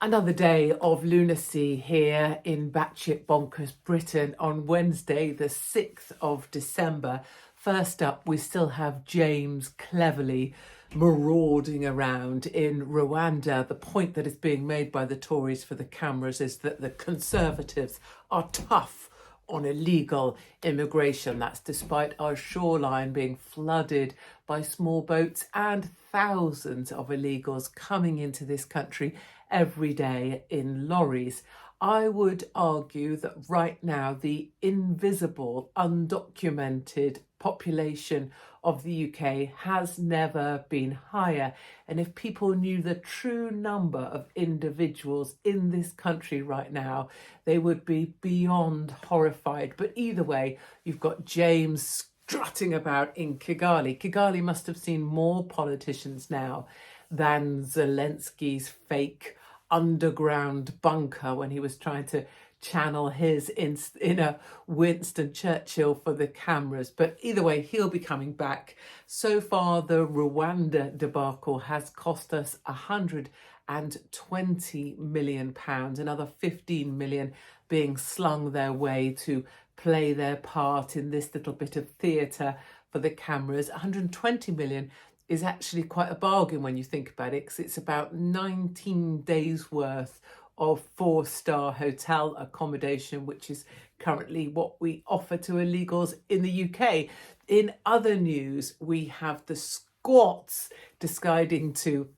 Another day of lunacy here in Batsh Bonkers Britain on Wednesday, the 6th of December. First up, we still have James cleverly marauding around in Rwanda. The point that is being made by the Tories for the cameras is that the Conservatives are tough on illegal immigration. That's despite our shoreline being flooded by small boats and thousands of illegals coming into this country every day in lorries. I would argue that right now the invisible, undocumented population of the UK has never been higher. And if people knew the true number of individuals in this country right now, they would be beyond horrified. But either way, you've got James strutting about in Kigali. Kigali must have seen more politicians now than Zelensky's fake underground bunker when he was trying to channel his inner Winston Churchill for the cameras. But either way, he'll be coming back. So far, the Rwanda debacle has cost us £120 million, another 15 million being slung their way to play their part in this little bit of theatre for the cameras. 120 million is actually quite a bargain when you think about it, because it's about 19 days worth of 4-star hotel accommodation, which is currently what we offer to illegals in the UK. In other news, we have the Scots deciding to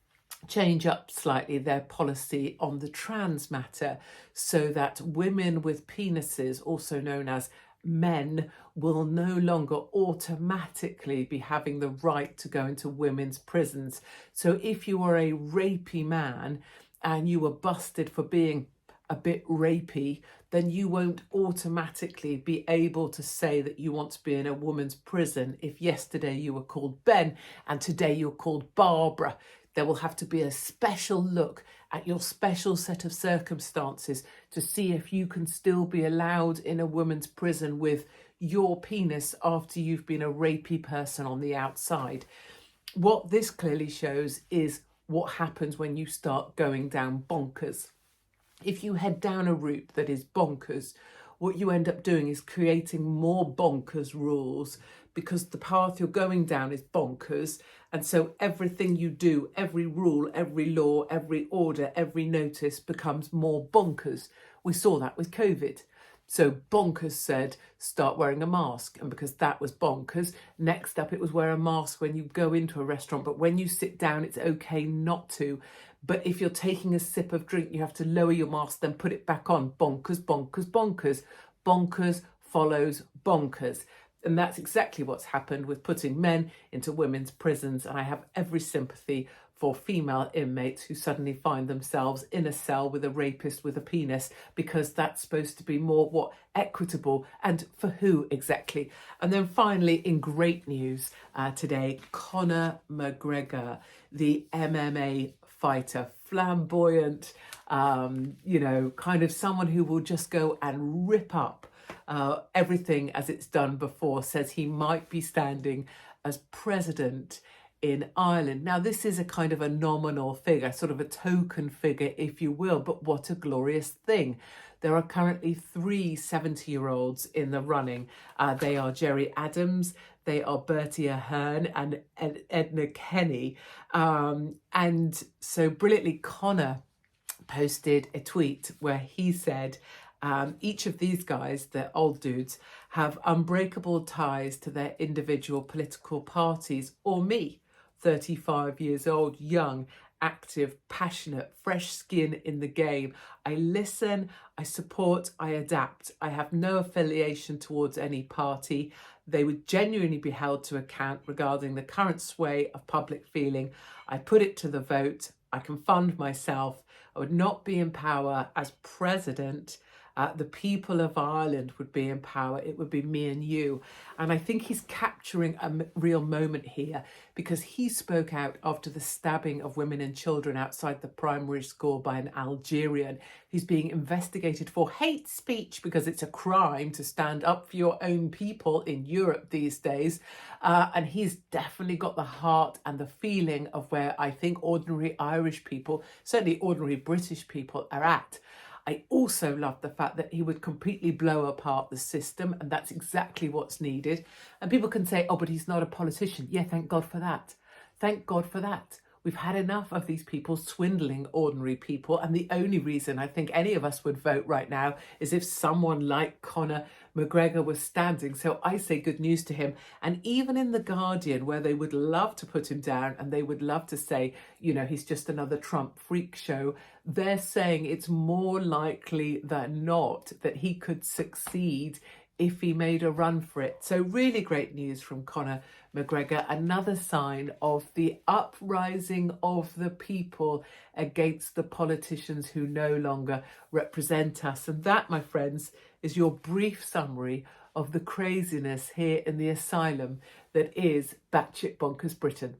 change up slightly their policy on the trans matter so that women with penises, also known as men, will no longer automatically be having the right to go into women's prisons. So if you are a rapey man and you were busted for being a bit rapey, then you won't automatically be able to say that you want to be in a woman's prison if yesterday you were called Ben and today you're called Barbara. There will have to be a special look at your special set of circumstances to see if you can still be allowed in a woman's prison with your penis after you've been a rapey person on the outside. What this clearly shows is what happens when you start going down bonkers. If you head down a route that is bonkers, what you end up doing is creating more bonkers rules, because the path you're going down is bonkers. And so everything you do, every rule, every law, every order, every notice becomes more bonkers. We saw that with COVID. So bonkers said, start wearing a mask. And because that was bonkers, next up it was wear a mask when you go into a restaurant. But when you sit down, it's okay not to. But if you're taking a sip of drink, you have to lower your mask, then put it back on. Bonkers, bonkers, bonkers. Bonkers follows bonkers. And that's exactly what's happened with putting men into women's prisons. And I have every sympathy for female inmates who suddenly find themselves in a cell with a rapist with a penis, because that's supposed to be more equitable, and for who exactly. And then finally, in great news today, Conor McGregor, the MMA fighter, flamboyant, kind of someone who will just go and rip up everything as it's done before, says he might be standing as president in Ireland. Now, this is a kind of a nominal figure, sort of a token figure, if you will, but what a glorious thing. There are currently 3 70-year-olds in the running. They are Jerry Adams, they are Bertie Ahern and Edna Kenny. And so brilliantly, Conor posted a tweet where he said, each of these guys, the old dudes, have unbreakable ties to their individual political parties, or me, 35 years old, young, active, passionate, fresh skin in the game. I listen, I support, I adapt. I have no affiliation towards any party. They would genuinely be held to account regarding the current sway of public feeling. I put it to the vote. I can fund myself. I would not be in power as president. The people of Ireland would be in power. It would be me and you. And I think he's capturing a real moment here, because he spoke out after the stabbing of women and children outside the primary school by an Algerian who's being investigated for hate speech, because it's a crime to stand up for your own people in Europe these days. And he's definitely got the heart and the feeling of where I think ordinary Irish people, certainly ordinary British people, are at. I also love the fact that he would completely blow apart the system, and that's exactly what's needed. And people can say, oh, but he's not a politician. Yeah, thank God for that. Thank God for that. We've had enough of these people swindling ordinary people. And the only reason I think any of us would vote right now is if someone like Conor McGregor was standing. So I say good news to him. And even in The Guardian, where they would love to put him down and they would love to say, you know, he's just another Trump freak show, they're saying it's more likely than not that he could succeed if he made a run for it. So really great news from Conor McGregor. Another sign of the uprising of the people against the politicians who no longer represent us. And that, my friends, is your brief summary of the craziness here in the asylum that is Batshit Bonkers Britain.